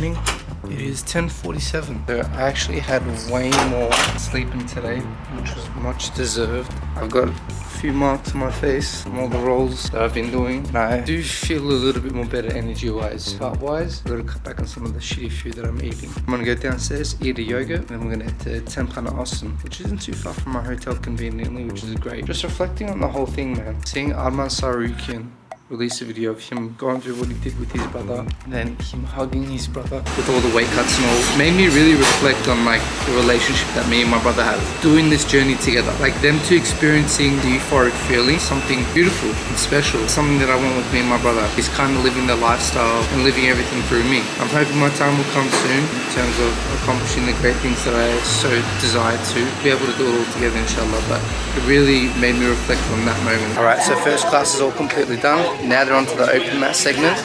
morning. It is 10:47. So I actually had way more sleeping today, which was much deserved. I've got a few marks on my face from all the rolls that I've been doing. And I do feel a little bit more better energy-wise. Heart-wise, I've got to cut back on some of the shitty food that I'm eating. I'm gonna go downstairs, eat a yogurt, then we're gonna head to Tempana Austin, which isn't too far from my hotel conveniently, which is great. Just reflecting on the whole thing, man. Seeing Arman Sarukian release a video of him going through what he did with his brother, and then him hugging his brother with all the weight cuts and all, made me really reflect on like the relationship that me and my brother have, doing this journey together. Like them two experiencing the euphoric feeling, something beautiful and special, something that I want with me and my brother. He's kind of living the lifestyle and living everything through me. I'm hoping my time will come soon in terms of accomplishing the great things that I so desire to be able to do it all together, inshallah. But it really made me reflect on that moment. All right, so first class is all completely done. Now they're on to the open mat segment.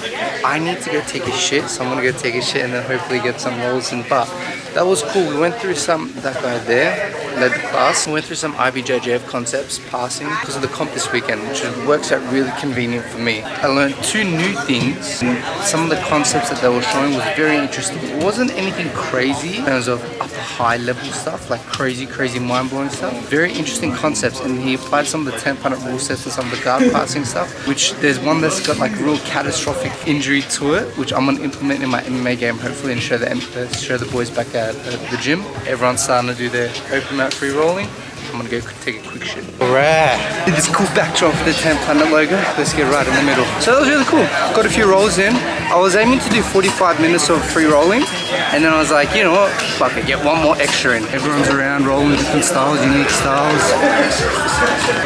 I need to go take a shit, so I'm gonna go take a shit and then hopefully get some rolls in. But that was cool. We went through that guy there led the class. We went through some IBJJF concepts, passing, because of the comp this weekend, which works out really convenient for me. I learned 2 new things. Some of the concepts that they were showing was very interesting. It wasn't anything crazy in terms of upper high level stuff, like crazy mind-blowing stuff. Very interesting concepts, and he applied some of the 10-punch rule sets and some of the guard passing stuff, which there's one that's got like real catastrophic injury to it, which I'm gonna implement in my MMA game hopefully, and show the boys back at the gym. Everyone's starting to do their open mat free rolling. I'm gonna go take a quick shit. Alright, did this cool backdrop for the 10 Planet logo. Let's get right in the middle. So that was really cool. Got a few rolls in. I was aiming to do 45 minutes of free rolling, and then I was like, you know what, fuck it, get one more extra in. Everyone's around rolling different styles, unique styles.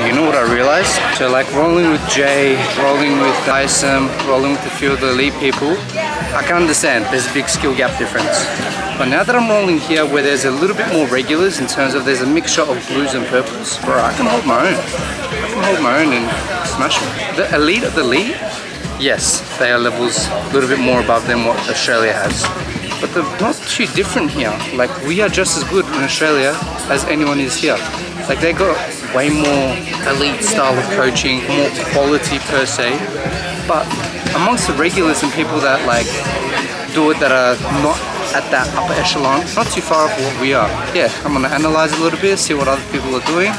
You know what I realized? So like rolling with Jay, rolling with Dyson, rolling with a few of the elite people, I can understand there's a big skill gap difference. But now that I'm rolling here where there's a little bit more regulars in terms of there's a mixture of blues and purples, bro, I can hold my own. I can hold my own and smash them. The elite of the elite, yes, they are levels a little bit more above than what Australia has. But they're not too different here. Like, we are just as good in Australia as anyone is here. Like, they got way more elite style of coaching, more quality per se. But amongst the regulars and people that like do it that are not at that upper echelon, not too far off what we are. Yeah, I'm gonna analyze a little bit, see what other people are doing.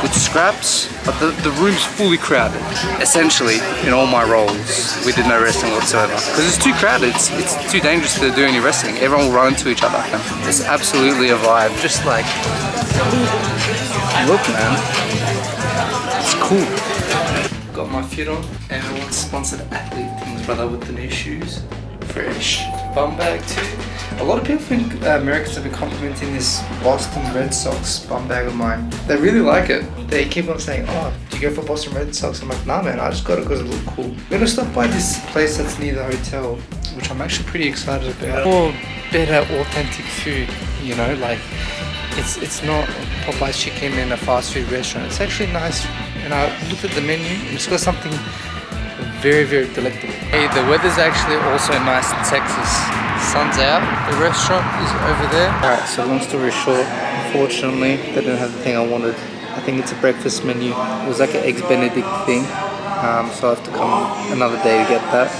Good scraps, but the room's fully crowded. Essentially, in all my roles, we did no wrestling whatsoever. Because it's too crowded, it's too dangerous to do any wrestling. Everyone will run into each other. It's absolutely a vibe. Just like, look man, it's cool. Got my fit on, everyone's sponsored athlete things, brother, with the new shoes. Fresh. Bum bag too. A lot of people think Americans have been complimenting this Boston Red Sox bum bag of mine. They really like it. They keep on saying, oh, do you go for Boston Red Sox? I'm like, nah man, I just got it because it looked cool. We're gonna stop by this place that's near the hotel, which I'm actually pretty excited about. More better authentic food, you know, like it's not Popeye's chicken in a fast food restaurant. It's actually nice. And I looked at the menu and it's got something very delectable. Hey, the weather's actually also nice in Texas. Sun's out, the restaurant is over there. Alright, so long story short, unfortunately they didn't have the thing I wanted. I think it's a breakfast menu. It was like an Eggs Benedict thing, so I have to come another day to get that.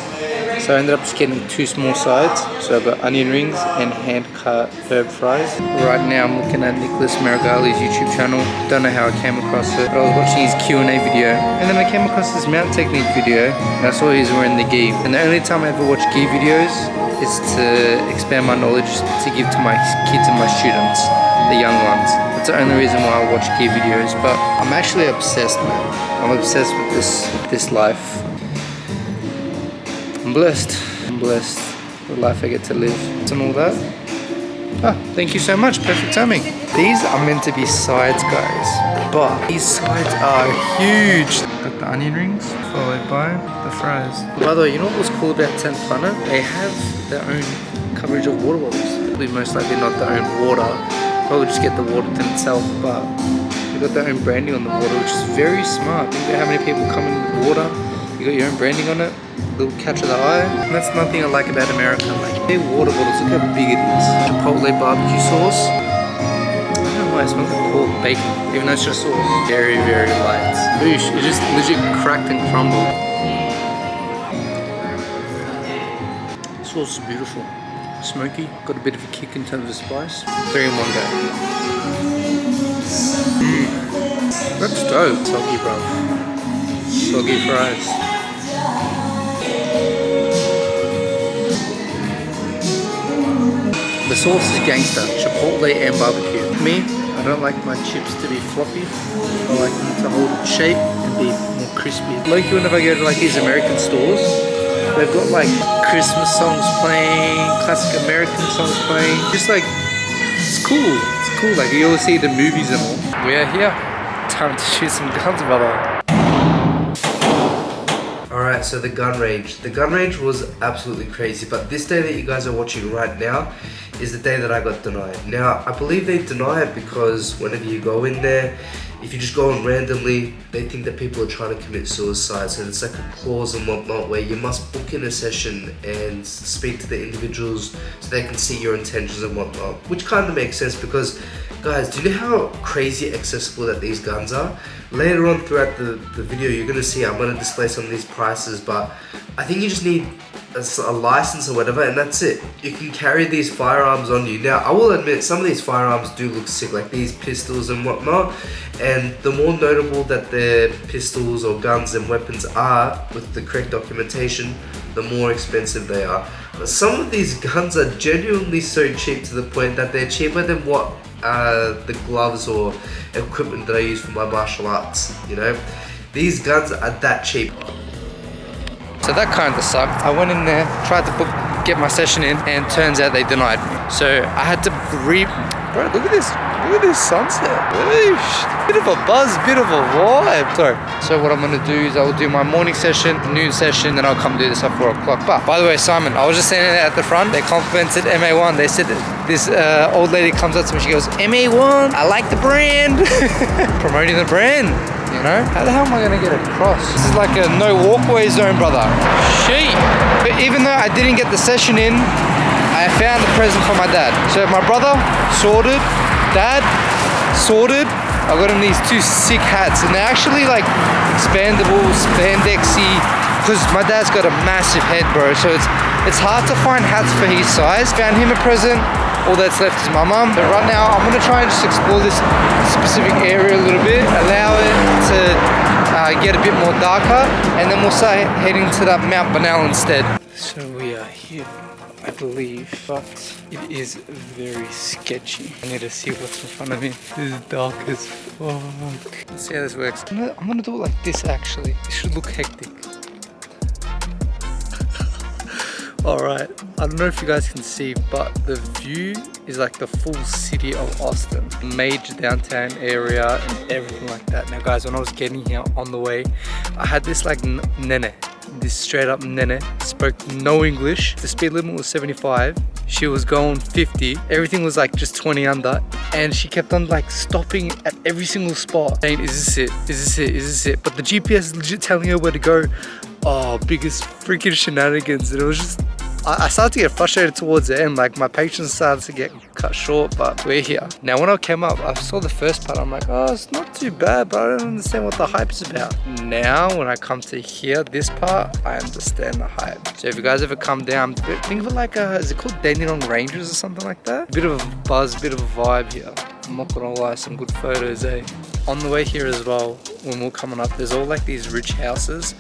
So I ended up just getting 2 small sides. So I've got onion rings and hand-cut herb fries. Right now I'm looking at Nicholas Maragali's YouTube channel. Don't know how I came across it, but I was watching his Q&A video. And then I came across this mount technique video, and I saw he was wearing the gi. And the only time I ever watch gi videos is to expand my knowledge to give to my kids and my students, the young ones. That's the only reason why I watch gi videos. But I'm actually obsessed, man. I'm obsessed with this life. I'm blessed with the life I get to live and all that. Ah, thank you so much, perfect timing. These are meant to be sides, guys, but these sides are huge. Got the onion rings, followed by the fries. By the way, you know what was cool about 10th Planet? They have their own coverage of water bottles. We most likely not their own water, probably just get the water in itself, but they got their own branding on the water, which is very smart. Think about how many people come in with water. You got your own branding on it, little catch of the eye. And that's one thing I like about America. Like, their water bottles, look how big it is. Chipotle barbecue sauce. I don't know why it smells like pork bacon, even though it's just sauce. Very light. Boosh, it just legit cracked and crumbled. Sauce is beautiful. smoky, got a bit of a kick in terms of spice. 3 in one go. That's dope. Soggy, bro. Soggy fries. The sauce is gangster, chipotle and barbecue. Me, I don't like my chips to be floppy. I like them to hold shape and be more crispy. Like whenever I go to like these American stores, they've got like Christmas songs playing, classic American songs playing. Just like, it's cool. It's cool. Like you always see the movies and all. We are here. Time to shoot some guns, brother. Alright, so the gun range. The gun range was absolutely crazy, but this day that you guys are watching right now is the day that I got denied. Now, I believe they deny it because whenever you go in there, if you just go in randomly, they think that people are trying to commit suicide. So it's like a clause and whatnot where you must book in a session and speak to the individuals so they can see your intentions and whatnot. Which kind of makes sense because, guys, do you know how crazy accessible that these guns are? Later on throughout the video, you're going to see I'm going to display some of these prices, but I think you just need a license or whatever, and that's it. You can carry these firearms on you. Now, I will admit, some of these firearms do look sick, like these pistols and whatnot, and the more notable that their pistols or guns and weapons are with the correct documentation, the more expensive they are. But some of these guns are genuinely so cheap to the point that they're cheaper than what the gloves or equipment that I use for my martial arts, you know? These guns are that cheap. So that kind of sucked. I went in there, tried to get my session in, and turns out they denied me. So I had to Bro, look at this sunset. Whoosh. Bit of a buzz, bit of a vibe. Sorry. So what I'm gonna do is I will do my morning session, noon session, then I'll come do this at 4 o'clock. But by the way, Simon, I was just standing there at the front. They complimented MA1. They said this old lady comes up to me. She goes, "MA1, I like the brand." Promoting the brand. You know, how the hell am I gonna get across? This is like a no walkway zone, brother. Shit. But even though I didn't get the session in, I found a present for my dad. So my brother sorted, dad sorted. I got him these 2 sick hats, and they're actually like expandable, spandexy. Because my dad's got a massive head, bro. So it's hard to find hats for his size. Found him a present. All that's left is my mum. But right now, I'm gonna try and just explore this specific area a little bit, allow it to get a bit more darker, and then we'll start heading to that Mount Banal instead. So we are here, I believe, but it is very sketchy. I need to see what's in front of me. This is dark as fuck. Let's see how this works. I'm gonna do it like this actually. It should look hectic. Alright, I don't know if you guys can see, but the view is like the full city of Austin. Major downtown area and everything like that. Now guys, when I was getting here on the way, I had this like nene. This straight up nene. Spoke no English. The speed limit was 75. She was going 50. Everything was like just 20 under. And she kept on like stopping at every single spot. Saying, is this it? Is this it? Is this it? But the GPS is legit telling her where to go. Oh, biggest freaking shenanigans. And it was just, I started to get frustrated towards the end, like my patience started to get cut short, but we're here. Now when I came up, I saw the first part, I'm like, oh, it's not too bad, but I don't understand what the hype's about. Now when I come to here, this part, I understand the hype. So if you guys ever come down, think of it like is it called Dandenong Rangers or something like that? Bit of a buzz, bit of a vibe here. I'm not gonna lie, some good photos, eh? On the way here as well, when we're coming up, there's all like these rich houses.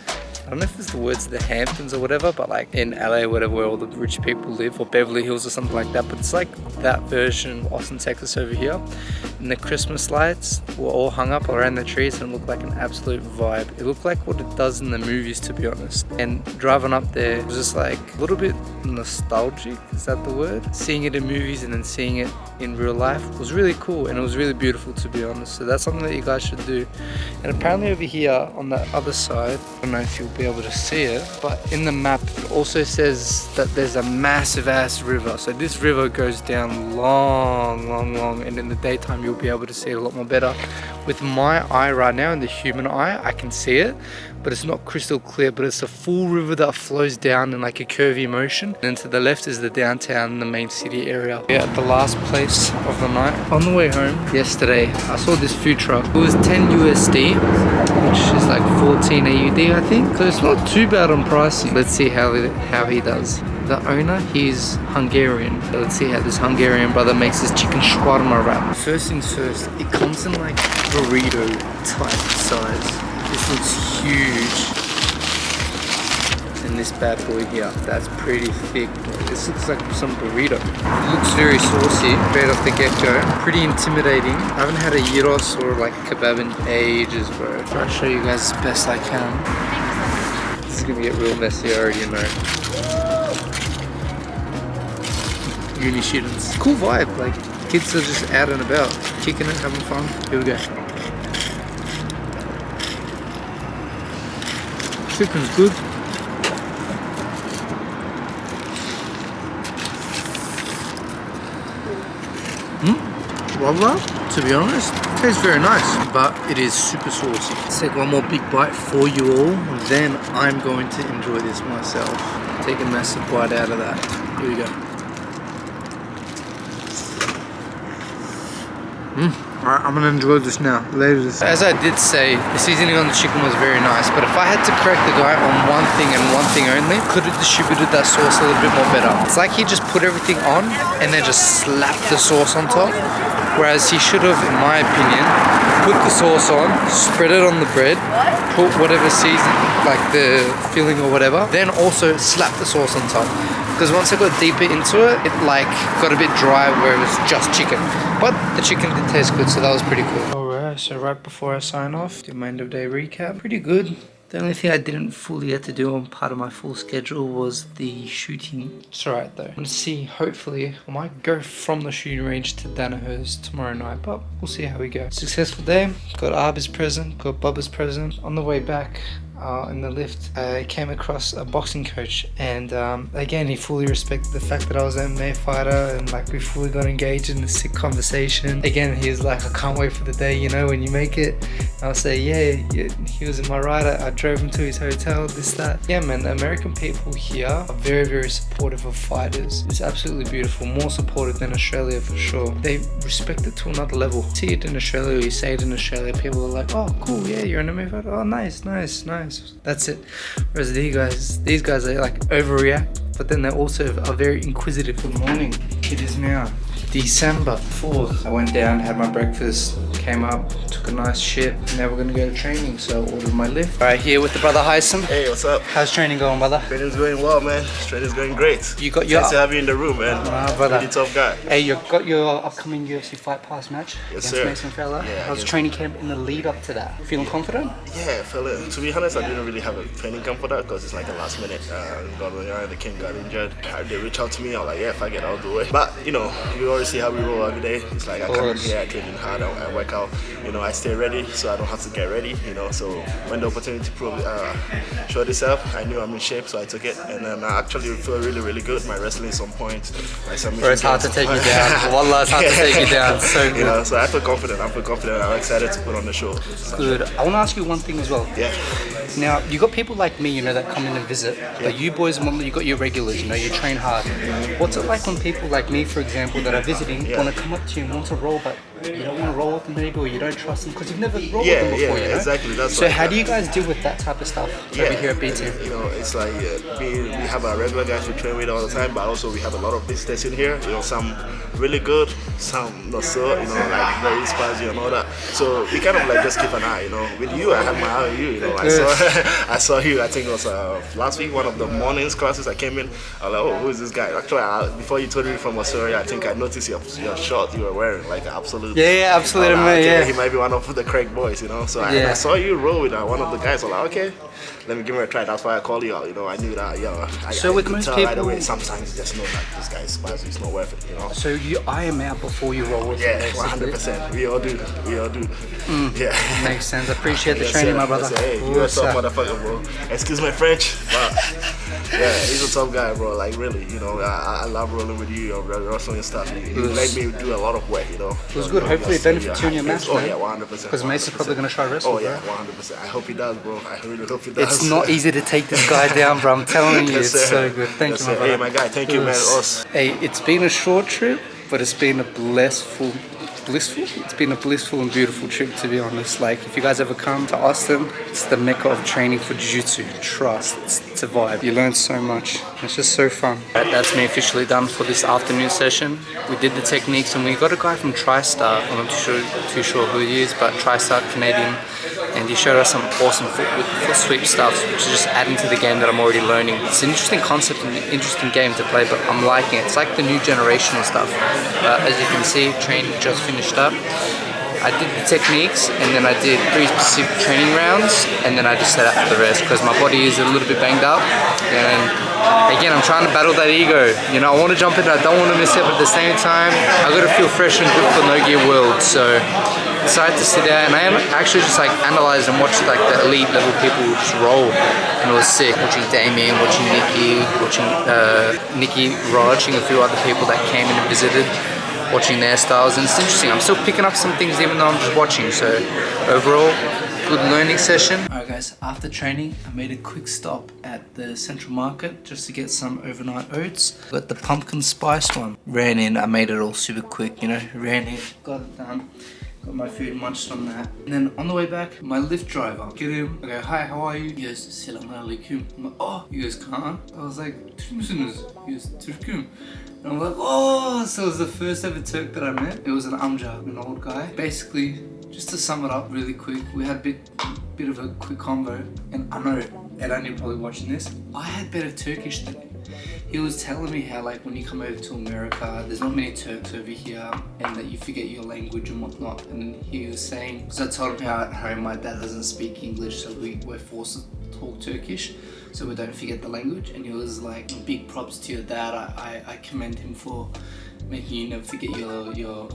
I don't know if it's the words the Hamptons or whatever, but like in LA or whatever, where all the rich people live, or Beverly Hills or something like that. But it's like that version of Austin, Texas over here. And the Christmas lights were all hung up around the trees and it looked like an absolute vibe. It looked like what it does in the movies, to be honest. And driving up there was just like a little bit nostalgic, is that the word? Seeing it in movies and then seeing it in real life was really cool, and it was really beautiful, to be honest. So that's something that you guys should do. And apparently over here on the other side, I don't know if you'll be able to see it, but in the map it also says that there's a massive ass river. So this river goes down long, and in the daytime you'll be able to see it a lot more better. With my eye right now, in the human eye, I can see it, but it's not crystal clear, but it's a full river that flows down in like a curvy motion. And to the left is the downtown, the main city area. Yeah, at the last place of the night. On the way home yesterday, I saw this food truck. It was 10 USD, which is like 14 AUD, I think. So it's not too bad on pricing. Let's see how he does. The owner, he's Hungarian. So let's see how this Hungarian brother makes his chicken shawarma wrap. First things first, it comes in like burrito type size. This looks huge. And this bad boy here, that's pretty thick. This looks like some burrito. It looks very saucy right off the get-go. Pretty intimidating. I haven't had a gyros or like a kebab in ages, bro. I'll show you guys as best I can. This is gonna get real messy, I already know. Uni students. Cool vibe, like kids are just out and about, kicking it, having fun. Here we go. Chicken's good. Wallah, to be honest, tastes very nice, but it is super saucy. Let's take one more big bite for you all, then I'm going to enjoy this myself. Take a massive bite out of that. Here we go. Alright, I'm gonna enjoy this now. Later this. As I did say, the seasoning on the chicken was very nice, but if I had to correct the guy on one thing and one thing only, could have distributed that sauce a little bit more better. It's like he just put everything on and then just slapped the sauce on top. Whereas he should have, in my opinion, put the sauce on, spread it on the bread, put whatever season, like the filling or whatever, then also slap the sauce on top. Because once I got deeper into it, it like got a bit dry where it was just chicken. But the chicken did taste good, so that was pretty cool. Alright, so right before I sign off, do my end of day recap. Pretty good. The only thing I didn't fully get to do on part of my full schedule was the shooting. It's alright though. I'm gonna see, hopefully, I might go from the shooting range to Danaher's tomorrow night, but we'll see how we go. Successful day. Got Arba's present, got Bubba's present. On the way back, in the lift, I came across a boxing coach, and again, he fully respected the fact that I was an MMA fighter, and like we fully got engaged in a sick conversation. Again, he was like, I can't wait for the day, you know, when you make it. I'll say, yeah, he was in my ride. I drove him to his hotel, this, that. Yeah, man, the American people here are very, very supportive of fighters. It's absolutely beautiful, more supportive than Australia for sure. They respect it to another level. See it in Australia, you say it in Australia, people are like, oh, cool, yeah, you're an MMA fighter, oh, nice. That's it. Whereas these guys are like overreact, but then they also are very inquisitive. Good morning. It is now December 4th. I went down, had my breakfast, came up, took a nice shit. Now we're gonna go to training, so I ordered my lift. Right here with the brother Husmek. Hey, what's up? How's training going, brother? Training's going well, man. Training's going great. You got your... Nice to have you in the room, man. Brother. Pretty tough guy. Hey, you got your upcoming UFC Fight Pass match Yes, against sir. Mason Fella. Yeah, How's training camp in the lead up to that? Feeling confident? Yeah, fella. To be honest, I didn't really have a training camp for that because it's like a last minute. The king got injured. They reached out to me. I was like, yeah, fuck it, I'll do it. But you know, you always see how we roll every day. It's like I come in here, I train hard, I work out. You know, I stay ready, so I don't have to get ready. You know, so when the opportunity showed itself, I knew I'm in shape, so I took it. And then I actually feel really, really good. My wrestling is on point. My submission. It's hard to take you down. Wallah, it's hard to take you down. So good. You know, so I feel confident. I'm excited to put on the show. Good. I want to ask you one thing as well. Yeah. Now, you got people like me, you know, that come in and visit. Like you boys, you got your regulars, you know, you train hard. What's it like when people like me, for example, that are visiting, want to come up to you and want to roll, but you don't want to roll with them maybe, or you don't trust them because you've never rolled with them before, you know? Exactly. That's so how do you guys deal with that type of stuff over here at BT? You know, it's like we have our regular guys we train with all the time, but also we have a lot of visitors in here. You know, some really good, some not so. You know, like very spicy and all that. So we kind of like just keep an eye. You know, with you, I had my eye on you. You know, I saw you. I think it was last week, one of the mornings classes. I came in. I was like, oh, who is this guy? Actually, before you told me from Australia, I think I noticed your shirt you were wearing, like an absolute. Yeah, absolutely, man. Okay, he might be one of the Craig boys, you know. So I saw you roll with one of the guys. I'm like, okay, let me give him a try. That's why I called you out. You know, I knew that. I with could most tell people, right away. Sometimes you just know that this guy is spicy. He's not worth it. You know. So you eye him out before you roll with him. 100%. We all do. Yeah. Makes sense. I appreciate the training, my brother. Hey, you're a tough motherfucker, bro. Excuse my French, but yeah, he's a tough guy, bro. Like really, you know, I love rolling with you. Your wrestling stuff. You made me do a lot of work, you know. It was good. Hopefully it benefits you in your match, Oh yeah, 100%. Because Mason's probably going to try wrestle. Oh yeah, 100%. I hope he does, bro. I really hope he does. It's not easy to take this guy down, bro. I'm telling you, Yes, it's sir. so good. Thank Yes, you, my sir. brother. Hey, my guy. Thank you, man. Us. Hey, it's been a short trip, but it's been a blissful blissful. It's been a blissful and beautiful trip, to be honest. Like, if you guys ever come to Austin, it's the mecca of training for jiu-jitsu. Trust, it's a vibe. You learn so much. It's just so fun. Right, that's me officially done for this afternoon session. We did the techniques, and we got a guy from TriStar. I'm not too sure who he is, but TriStar Canadian. And he showed us some awesome foot sweep stuff, which is just adding to the game that I'm already learning. It's an interesting concept and an interesting game to play, but I'm liking it. It's like the new generational stuff. As you can see, training just finished up. I did the techniques, and then I did 3 specific training rounds, and then I just set out for the rest because my body is a little bit banged up. And again, I'm trying to battle that ego. You know, I want to jump in, I don't want to miss it, but at the same time, I got to feel fresh and good for No Gear World. So decided to sit there, and I actually just like analyzed and watched like the elite level people just roll, and it was sick. Watching Damien, watching Nikki, watching Nikki, watching a few other people that came in and visited, watching their styles, and it's interesting. I'm still picking up some things even though I'm just watching. So overall, good learning session. Alright guys, after training, I made a quick stop at the Central Market just to get some overnight oats. Got the pumpkin spice one. Ran in, I made it all super quick, you know, ran in, got it done. Got my food, munched on that. And then on the way back, my Lyft driver, get him, I go, hi, how are you? He goes, Assalamu alaikum. I'm like, oh, he goes, Kaan. I was like, Türkmüsünüz? He goes, Türk'üm. And I'm like, oh, so it was the first ever Turk that I met. It was an Amja, an old guy. Basically, just to sum it up really quick, we had a bit of a quick convo. And I know, Ed, I need probably watching this. I had better Turkish than him. He was telling me how like when you come over to America, there's not many Turks over here and that you forget your language and whatnot. And he was saying, because I told him how at home my dad doesn't speak English, so we're forced to talk Turkish so we don't forget the language. And he was like, big props to your dad. I commend him for making you never forget your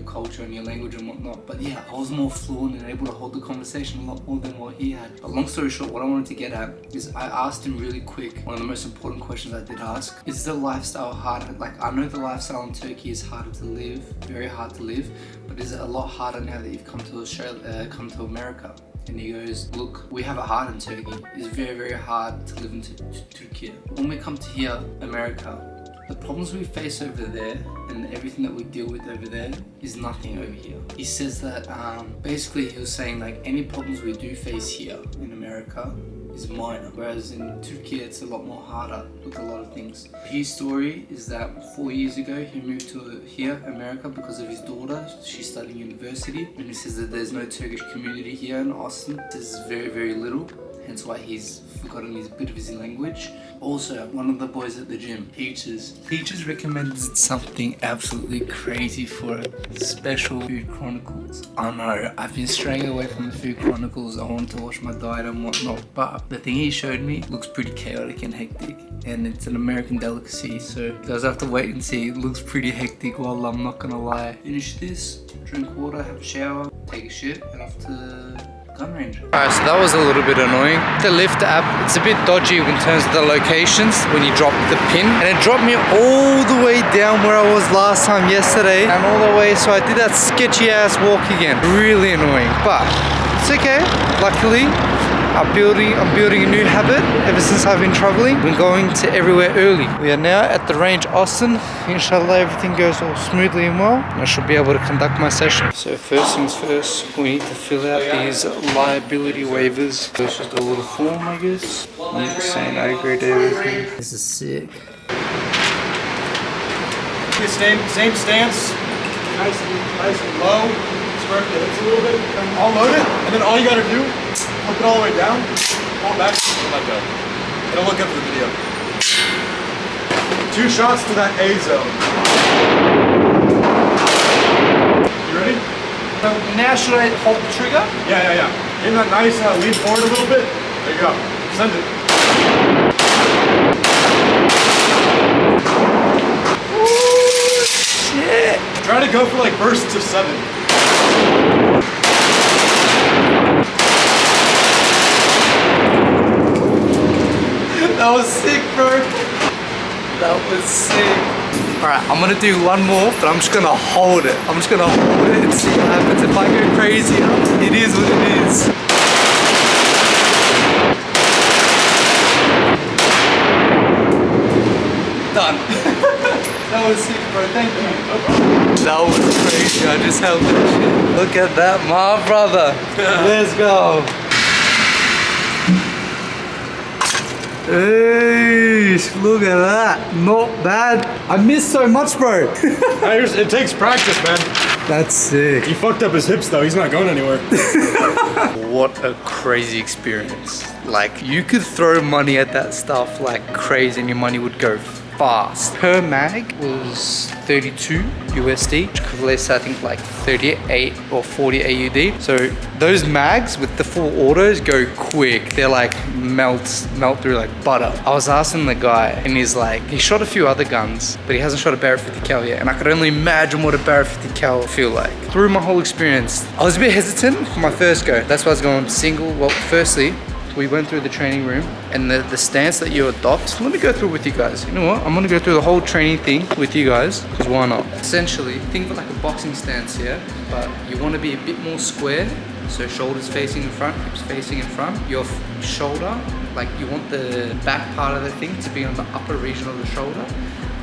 culture and your language and whatnot. But yeah, I was more fluent and able to hold the conversation a lot more than what he had. But long story short, what I wanted to get at is I asked him really quick, one of the most important questions I did ask, is the lifestyle harder? Like, I know the lifestyle in Turkey is harder to live, very hard to live, but is it a lot harder now that you've come to Australia, come to America? And he goes, look, we have it hard in Turkey. It's very, very hard to live in Turkey. When we come to here, America, the problems we face over there and everything that we deal with over there is nothing over here. He says that basically he was saying like any problems we do face here in America is minor, whereas in Turkey it's a lot more harder with a lot of things. His story is that 4 years ago he moved to here, America, because of his daughter. She's studying university, and he says that there's no Turkish community here in Austin. There's very, very little, hence why he's forgotten his bit of his language. Also, one of the boys at the gym, Peaches recommended something absolutely crazy for it. Special Food Chronicles. I know, I've been straying away from the Food Chronicles. I want to watch my diet and whatnot, but the thing he showed me looks pretty chaotic and hectic. And it's an American delicacy, so you guys have to wait and see. It looks pretty hectic, well, I'm not gonna lie. Finish this, drink water, have a shower, take a shit, and off to gun range. Alright, so that was a little bit annoying. The Lyft app, it's a bit dodgy in terms of the locations when you drop the pin. And it dropped me all the way down where I was last time yesterday. And all the way, so I did that sketchy ass walk again. Really annoying, but it's okay. Luckily, I'm building a new habit ever since I've been traveling. Been going to everywhere early. We are now at the range Austin. Inshallah, everything goes all smoothly and well. I should be able to conduct my session. So first things first, we need to fill out these liability waivers. This is the little form, I guess. I'm just saying I agree to everything. This is sick. Same stance. Nice and low. Spread the hips a little bit. I'll load it, and then all you gotta do, flip it all the way down, pull it back, and let go. It'll look good for the video. 2 shots to that A zone. You ready? Now should I hold the trigger? Yeah. Give that nice lean forward a little bit. There you go. Send it. Ooh, shit. Try to go for like bursts of 7. That was sick, bro. That was sick. Alright, I'm gonna do one more, but I'm just gonna hold it. I'm just gonna hold it and see what happens. If I go crazy, it is what it is. Done. That That was sick, bro. Thank you. That was crazy. I just held that shit. Look at that, my brother. Let's go. Hey, look at that. Not bad. I missed so much, bro. It takes practice, man. That's sick. He fucked up his hips, though. He's not going anywhere. What a crazy experience. Like, you could throw money at that stuff like crazy and your money would go fast. Per mag was 32 USD, which equates to I think like 38 or 40 AUD. So those mags with the full autos go quick. They're like melt through like butter. I was asking the guy and he's like, he shot a few other guns, but he hasn't shot a Barrett 50 cal yet. And I could only imagine what a Barrett 50 cal feel like. Through my whole experience, I was a bit hesitant for my first go. That's why I was going single. Well, firstly, we went through the training room and the stance that you adopt. Let me go through with you guys. You know what? I'm gonna go through the whole training thing with you guys, because why not? Essentially, think of it like a boxing stance here, but you wanna be a bit more square. So shoulders facing in front, hips facing in front. Your shoulder, like you want the back part of the thing to be on the upper region of the shoulder,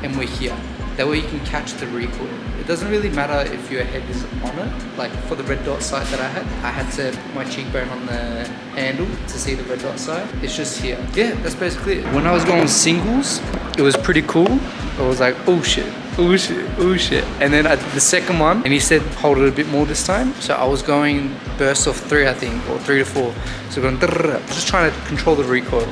and we're here. That way you can catch the recoil. It doesn't really matter if your head is on it. Like for the red dot sight that I had to put my cheekbone on the handle to see the red dot sight. It's just here. Yeah, that's basically it. When I was going singles, it was pretty cool. I was like, oh shit, oh shit, oh shit. And then I did the second one and he said, hold it a bit more this time. So I was going burst of 3, I think, or 3 to 4. So going, just trying to control the recoil.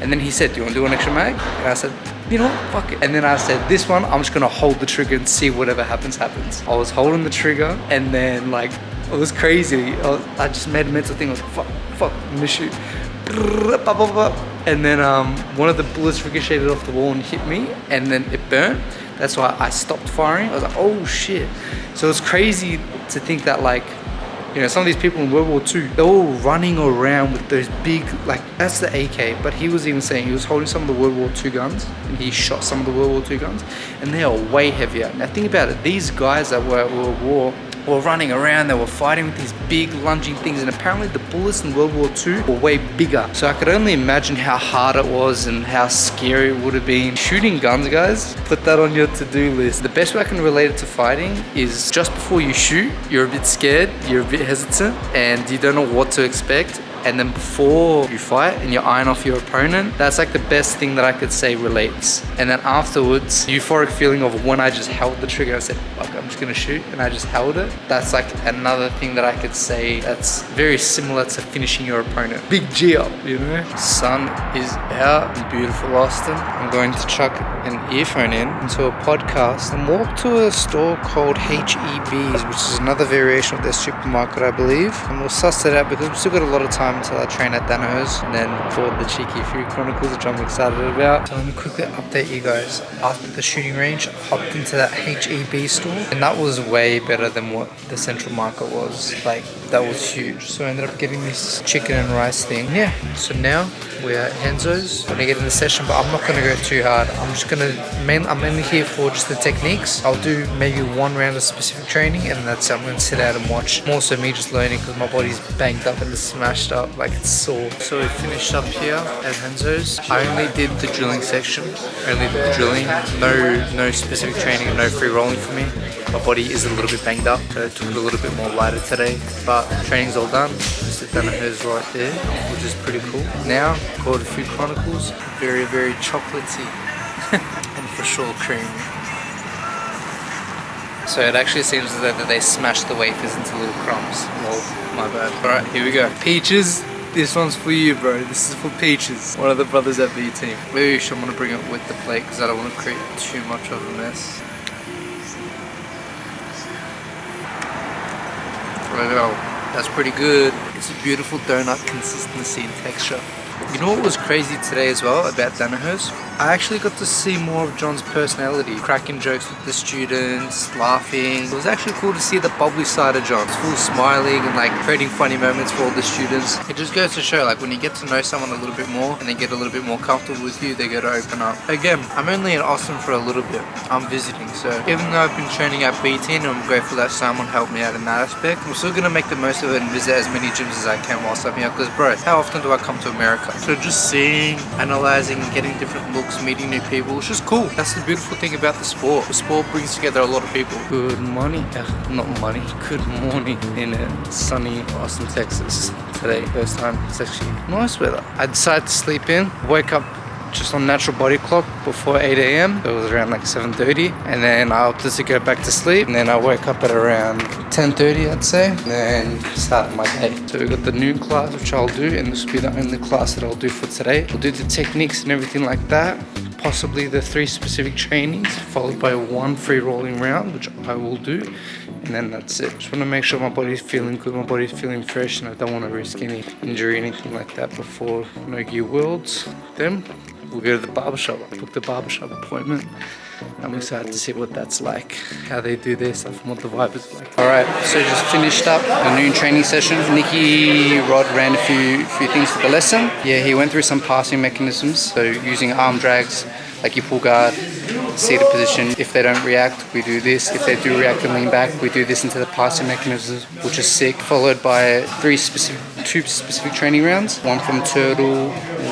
And then he said, do you want to do an extra mag? And I said, you know what, fuck it. And then I said, this one, I'm just gonna hold the trigger and see whatever happens, happens. I was holding the trigger and then like, it was crazy. I just made a mental thing, I was like, fuck, I'm gonna shoot. And then one of the bullets ricocheted off the wall and hit me and then it burnt. That's why I stopped firing. I was like, oh shit. So it's crazy to think that like, you know, some of these people in World War II, they're all running around with those big, like, that's the AK, but he was even saying he was holding some of the World War II guns, and he shot some of the World War II guns, and they are way heavier. Now think about it, these guys that were at World War were running around, they were fighting with these big lunging things, and apparently the bullets in World War II were way bigger. So I could only imagine how hard it was and how scary it would have been. Shooting guns, guys, put that on your to-do list. The best way I can relate it to fighting is just before you shoot, you're a bit scared, you're a bit hesitant, and you don't know what to expect. And then before you fight and you're eyeing off your opponent, that's like the best thing that I could say relates. And then afterwards, the euphoric feeling of when I just held the trigger, I said, fuck, I'm just gonna shoot, and I just held it. That's like another thing that I could say that's very similar to finishing your opponent. Big G up, you know? Sun is out in beautiful Austin. I'm going to chuck an earphone into a podcast and walk to a store called HEB's, which is another variation of their supermarket, I believe. And we'll suss it out because we've still got a lot of time until I train at Danaher's and then record the Cheeky Fury Chronicles, which I'm excited about. So let me quickly update you guys. After the shooting range, I hopped into that HEB store and that was way better than what the Central Market was. Like, that was huge. So I ended up getting this chicken and rice thing. Yeah, so now we're at Henzo's. I'm gonna get in the session, but I'm not gonna go too hard. I'm just gonna, I'm mainly here for just the techniques. I'll do maybe one round of specific training and that's it. I'm gonna sit out and watch. More so me just learning because my body's banged up and smashed up, like it's sore. So we finished up here at Henzo's. I only did the drilling section, only the drilling, no specific training and no free rolling for me. My body is a little bit banged up, so I took it a little bit more lighter today, but training's all done. Just at Danaher's right there, which is pretty cool. Now, called a few chronicles, very, very chocolatey and for sure creamy. So it actually seems as though that they smashed the wafers into little crumbs. Well, my bad. Alright, here we go. Peaches, this one's for you, bro. This is for Peaches, one of the brothers at B Team. Maybe I'm gonna bring it with the plate because I don't want to create too much of a mess. There we go. That's pretty good. It's a beautiful donut consistency and texture. You know what was crazy today as well about Danaher's? I actually got to see more of John's personality, cracking jokes with the students, laughing. It was actually cool to see the bubbly side of John. It's full smiling and like creating funny moments for all the students. It just goes to show like when you get to know someone a little bit more and they get a little bit more comfortable with you, they go to open up. Again, I'm only in Austin for a little bit. I'm visiting, so even though I've been training at BT and I'm grateful that someone helped me out in that aspect, I'm still gonna make the most of it and visit as many gyms as I can whilst I'm here. Because bro, how often do I come to America? So just seeing, analyzing, getting different looks networks, meeting new people. It's just cool. That's the beautiful thing about the sport. The sport brings together a lot of people. Good morning. Not money. Good morning in sunny Austin, Texas today. First time. It's actually nice weather. I decided to sleep in. Wake up just on natural body clock before 8 a.m. It was around like 7:30, and then I opted to go back to sleep, and then I woke up at around 10:30, I'd say, and then started my day. So we got the noon class, which I'll do, and this will be the only class that I'll do for today. We'll do the techniques and everything like that, possibly the 3 specific trainings, followed by 1 free rolling round, which I will do, and then that's it. Just want to make sure my body's feeling good, my body's feeling fresh, and I don't want to risk any injury, anything like that before No Gear Worlds. Then we'll go to the barbershop. I booked the barbershop appointment. I'm excited to see what that's like, how they do their stuff, and what the vibe is like. All right, so just finished up the noon training session. Nicky Rod ran a few things for the lesson. Yeah, he went through some passing mechanisms. So using arm drags, like you pull guard, seated position. If they don't react, we do this. If they do react and lean back, we do this into the passing mechanisms, which is sick. Followed by 2 specific training rounds. 1 from turtle,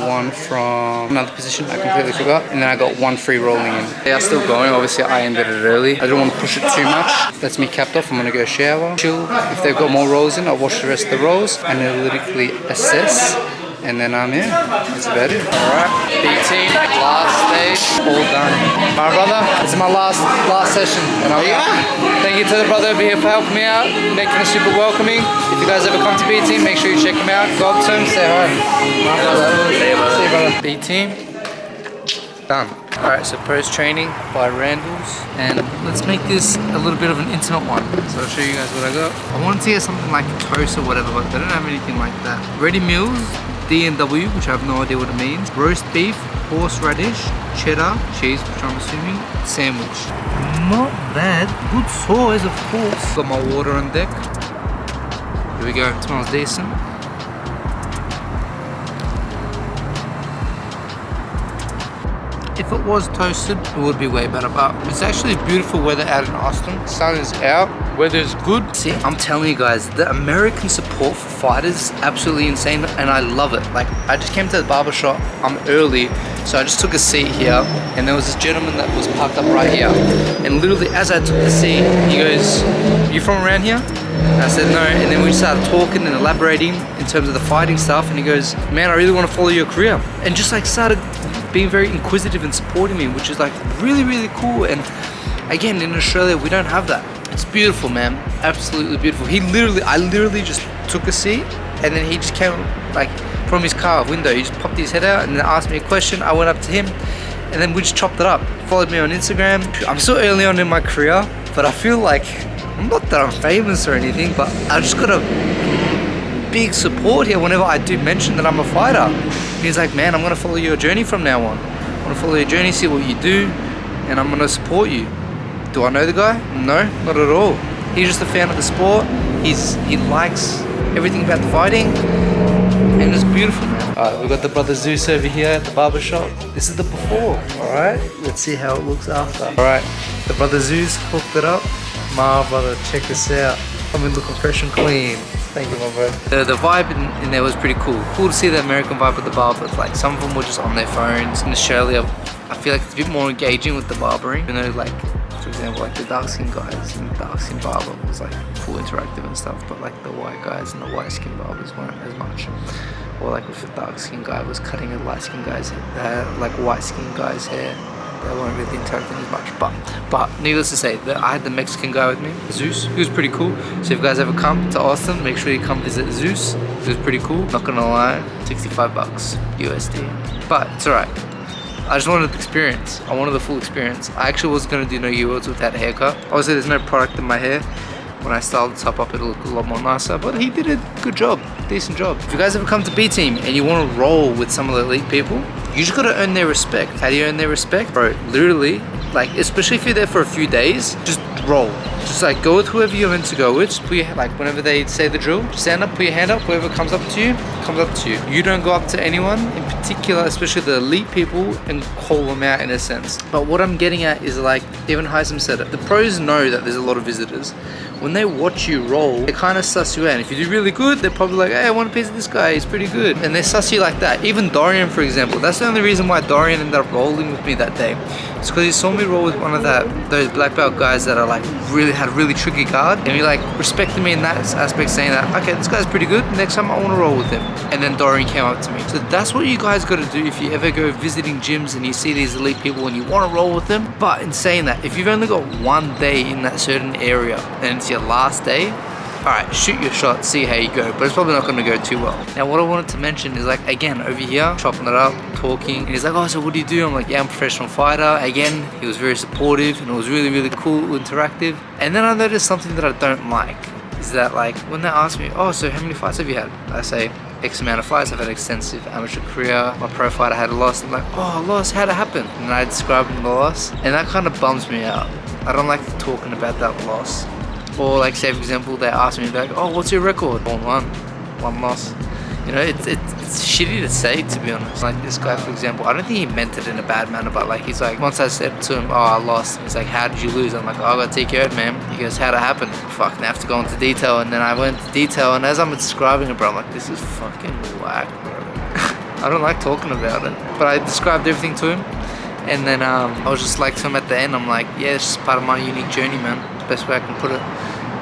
1 from another position, I completely forgot. And then I got 1 free rolling in. They are still going, obviously I ended it early. I don't want to push it too much. That's me capped off. I'm gonna go shower, chill. If they've got more rolls in, I'll wash the rest of the rolls, analytically assess, and then I'm in. That's about it. Alright, B-team, last stage, all done. My brother, this is my last session, and I'm out. Thank you to the brother over here for helping me out, making it super welcoming. If you guys ever come to B-team, make sure you check him out. Go up to him, say hi. My brother. See you, brother. B-team, done. Alright, so post training by Randall's, and let's make this a little bit of an intimate one. So I'll show you guys what I got. I wanted to get something like toast or whatever, but they don't have anything like that. Ready meals, D&W, which I have no idea what it means. Roast beef, horseradish, cheddar, cheese, which I'm assuming, sandwich. Not bad. Good size, of course. Got my water on deck. Here we go. It smells decent. If it was toasted, it would be way better, but it's actually beautiful weather out in Austin. The sun is out, weather's good. See, I'm telling you guys, the American support for fighters is absolutely insane, and I love it. Like, I just came to the barber shop, I'm early, so I just took a seat here, and there was this gentleman that was parked up right here. And literally, as I took the seat, he goes, "You from around here?" And I said no, and then we started talking and elaborating in terms of the fighting stuff, and he goes, "Man, I really want to follow your career." And just like started being very inquisitive and supporting me, which is like really, really cool. And again, in Australia, we don't have that. It's beautiful, man. Absolutely beautiful. I literally just took a seat, and then he just came like from his car window. He just popped his head out and then asked me a question. I went up to him, and then we just chopped it up. Followed me on Instagram. I'm still early on in my career, but I feel like, not that I'm famous or anything, but I just got a big support here whenever I do mention that I'm a fighter. He's like, "Man, I'm gonna follow your journey from now on. I'm gonna follow your journey, see what you do, and I'm gonna support you." Do I know the guy? No, not at all. He's just a fan of the sport. He likes everything about the fighting, and it's beautiful, man. Alright, we've got the brother Zeus over here at the barber shop. This is the before, alright? Let's see how it looks after. Alright, the brother Zeus hooked it up. My brother, check this out. I'm looking fresh and clean. Thank you, my bro. The vibe in there was pretty cool. Cool to see the American vibe with the barbers. Like, some of them were just on their phones. In Australia, I feel like it's a bit more engaging with the barbering. You know, like, for example, like the dark skin guys and the dark skin barber was like full interactive and stuff, but like the white guys and the white skin barbers weren't as much. Or like if the dark skin guy was cutting a light skin guy's like white skin guy's hair, they weren't really interacting as much. But needless to say, I had the Mexican guy with me, Zeus. He was pretty cool. So if you guys ever come to Austin, make sure you come visit Zeus. He was pretty cool. Not gonna lie, 65 bucks USD. But it's alright. I just wanted the experience. I wanted the full experience. I actually was gonna do No Gear Worlds with that haircut. Obviously there's no product in my hair. When I style the top up, it'll look a lot more nicer, but he did a good job, decent job. If you guys ever come to B Team and you want to roll with some of the elite people, you just gotta earn their respect. How do you earn their respect? Bro, literally, like, especially if you're there for a few days, just roll. Just like go with whoever you're meant to go with. Just put your, like whenever they say the drill, just stand up, put your hand up. Whoever comes up to you, comes up to you. You don't go up to anyone in particular, especially the elite people, and call them out in a sense. But what I'm getting at is like, even Husmek said it, the pros know that there's a lot of visitors. When they watch you roll, they kind of suss you out. And if you do really good, they're probably like, hey, I want a piece of this guy, he's pretty good. And they suss you like that. Even Dorian, for example, that's the only reason why Dorian ended up rolling with me that day. It's because he saw me roll with one of those black belt guys that are like had really tricky guard. And he like respected me in that aspect, saying that, okay, this guy's pretty good, next time I want to roll with him. And then Dorian came up to me. So that's what you guys got to do if you ever go visiting gyms and you see these elite people and you want to roll with them. But in saying that, if you've only got one day in that certain area and it's your last day, alright, shoot your shot, see how you go, but it's probably not going to go too well. Now what I wanted to mention is like, again, over here, chopping it up, talking, and he's like, oh, so what do you do? I'm like, yeah, I'm a professional fighter. Again, he was very supportive and it was really, really cool, interactive. And then I noticed something that I don't like, is that like, when they ask me, oh, so how many fights have you had? I say, X amount of fights. I've had extensive amateur career. My pro fight, I had a loss. I'm like, oh, a loss, how'd it happen? And I describe the loss, and that kind of bums me out. I don't like talking about that loss. Or like, say for example, they ask me like, oh, what's your record? 1-1, one loss. You know, it's shitty to say, to be honest. Like this guy, for example, I don't think he meant it in a bad manner, but like, he's like, once I said to him, oh, I lost. He's like, how did you lose? I'm like, oh, I got TKO'd, man. He goes, how'd it happen? Fucking have to go into detail. And then I went into detail, and as I'm describing it, bro, I'm like, this is fucking whack, bro. I don't like talking about it. But I described everything to him. And then I was just like to him at the end, I'm like, yeah, it's just part of my unique journey, man. It's the best way I can put it.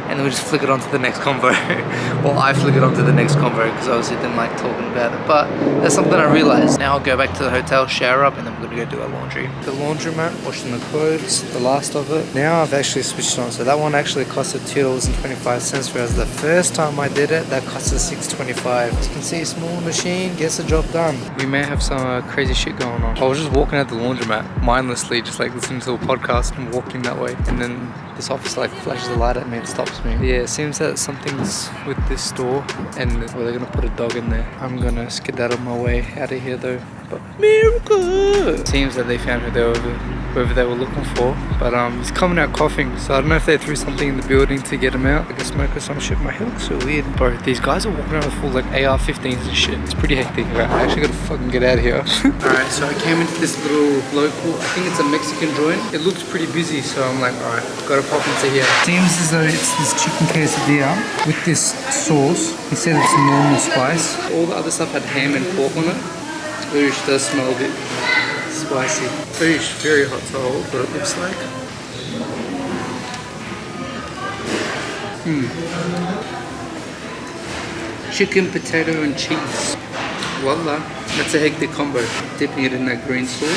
And then we just flick it onto the next convo. Well, I flick it onto the next convo because obviously didn't like talking about it. But that's something I realized. Now I'll go back to the hotel, shower up, and then we're gonna go do our laundry. The laundromat, washing the clothes, the last of it. Now I've actually switched on. So that one actually costed $2.25, whereas the first time I did it, that costed $6.25. As you can see, small machine gets the job done. We may have some crazy shit going on. I was just walking at the laundromat mindlessly, just like listening to a podcast and walking that way. And then this officer like flashes a light at me and stops me. Yeah, it seems that something's with this store and they're gonna put a dog in there. I'm gonna skedaddle my way out of here though. But miracle! It seems that they found whoever they were looking for. But he's coming out coughing, so I don't know if they threw something in the building to get him out, like a smoke or some shit. My hair looks so weird. Bro, these guys are walking around with full like AR-15s and shit. It's pretty hectic. Right? I actually gotta fucking get out of here. Alright, so I came into this little local, I think it's a Mexican joint. It looks pretty busy, so I'm like, alright, gotta pop into here. Seems as though it's this chicken quesadilla with this sauce. He said it's normal spice. All the other stuff had ham and pork on it. Oosh, does smell a bit spicy. Oosh, very hot to hold, what it looks like. Chicken, potato and cheese. Voila, that's a hectic combo. Dipping it in that green sauce.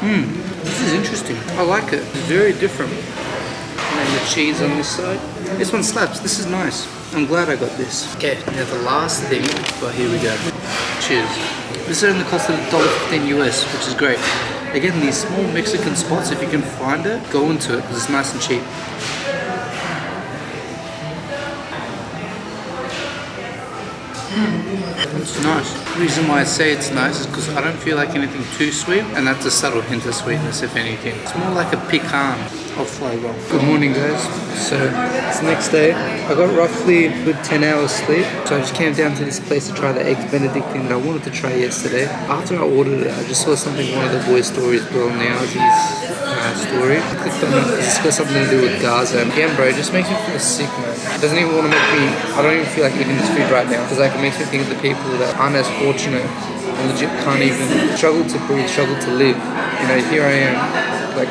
This is interesting. I like it. It's very different. And then the cheese on this side. This one slaps. This is nice. I'm glad I got this. Okay, now the last thing. But here we go. Cheers. This only costed $1.15 US, which is great. Again, these small Mexican spots, if you can find it, go into it because it's nice and cheap. It's nice. The reason why I say it's nice is because I don't feel like anything too sweet, and that's a subtle hint of sweetness, if anything. It's more like a pecan of flavor. Good morning, guys. So it's the next day. I got roughly a good 10 hours sleep, so I just came down to this place to try the eggs Benedict thing that I wanted to try yesterday. After I ordered it, I just saw something, one of the boys' stories, Bill Niazi's story. I clicked on it. It's got something to do with Gaza. And again, bro, it just makes me feel sick, man. It doesn't even want to make me, I don't even feel like eating this food right now, because like it makes me think of the people that aren't as fortunate and legit can't even struggle to breathe, struggle to live. You know, here I am, like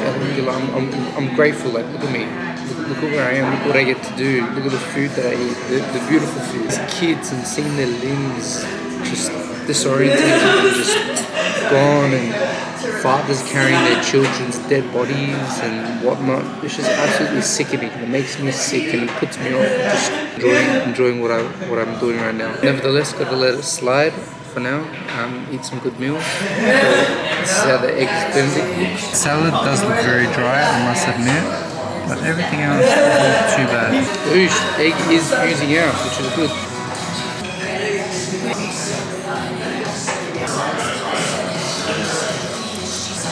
I'm grateful. Like, look at me. Look at where I am, look what I get to do, look at the food that I eat, the beautiful food. These kids and seeing their limbs just disorientated and just gone, and fathers carrying their children's dead bodies and whatnot. It's just absolutely sickening. It makes me sick and it puts me off just enjoying what I'm doing right now. Nevertheless, gotta let it slide for now. Eat some good meal. So this is how the eggs Benedict looks. Salad does look very dry, I must admit. But everything else isn't too bad. Oosh, egg is oozing out, which is good.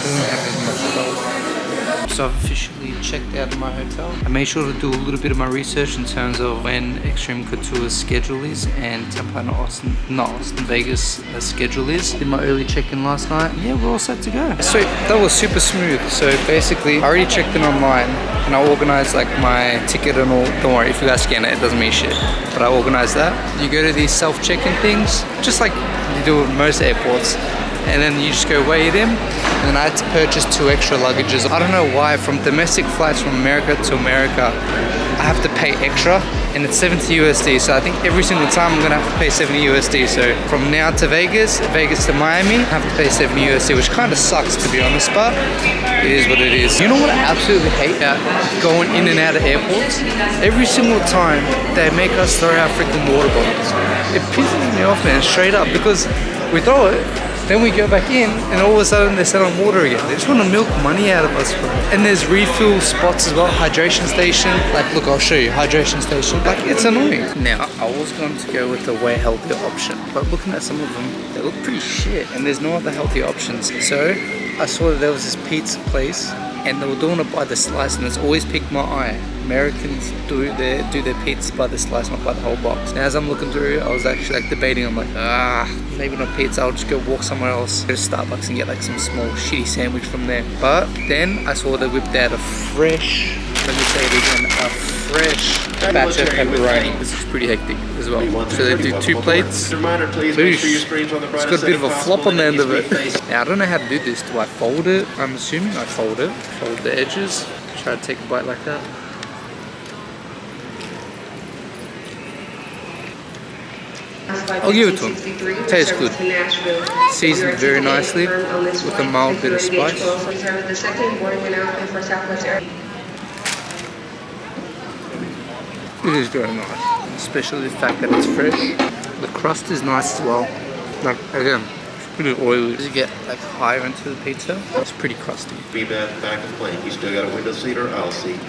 Doesn't have as much salt. So I've officially checked out of my hotel. I made sure to do a little bit of my research in terms of when Extreme Couture's schedule is and Tampana Austin, not Austin, Vegas schedule is. Did my early check-in last night. Yeah, we're all set to go. So that was super smooth. So basically, I already checked in online and I organized like my ticket and all. Don't worry, if you guys scan it, it doesn't mean shit. But I organized that. You go to these self-check-in things, just like you do at most airports. And then you just go weigh it in. And I had to purchase 2 extra luggages. I don't know why, from domestic flights from America to America, I have to pay extra, and it's 70 USD. So I think every single time I'm gonna have to pay 70 USD. So from now to Vegas, Vegas to Miami, I have to pay 70 USD, which kind of sucks to be honest, but it is what it is. You know what I absolutely hate about going in and out of airports? Every single time they make us throw our freaking water bottles. It pisses me off, man, straight up, because we throw it, then we go back in, and all of a sudden they're selling water again. They just want to milk money out of us, bro. And there's refill spots as well, hydration station. Like, look, I'll show you, hydration station. Like, it's annoying. Now, I was going to go with the way healthier option, but looking at some of them, they look pretty shit, and there's no other healthy options. So, I saw that there was this pizza place, and they were doing it by the slice, and it's always piqued my eye. Americans do their pizza by the slice, not by the whole box. And as I'm looking through, I was actually like debating. I'm like, maybe not pizza. I'll just go walk somewhere else, go to Starbucks and get like some small shitty sandwich from there. But then I saw they whipped out a fresh, let me say it again, a fresh batch of pepperoni. This is pretty hectic as well. So they do 2 plates. Boosh. It's got a bit of a flop on the end of it. Now I don't know how to do this. Do I fold it? I'm assuming I fold it. Fold the edges. Try to take a bite like that. I'll give it to him. Tastes good. Seasoned very nicely with a mild bit of spice. It is very nice, especially the fact that it's fresh. The crust is nice as well. Like, again, it's pretty oily. As you get like higher into the pizza, it's pretty crusty. Be back in plane. You still got a window seat or aisle seat?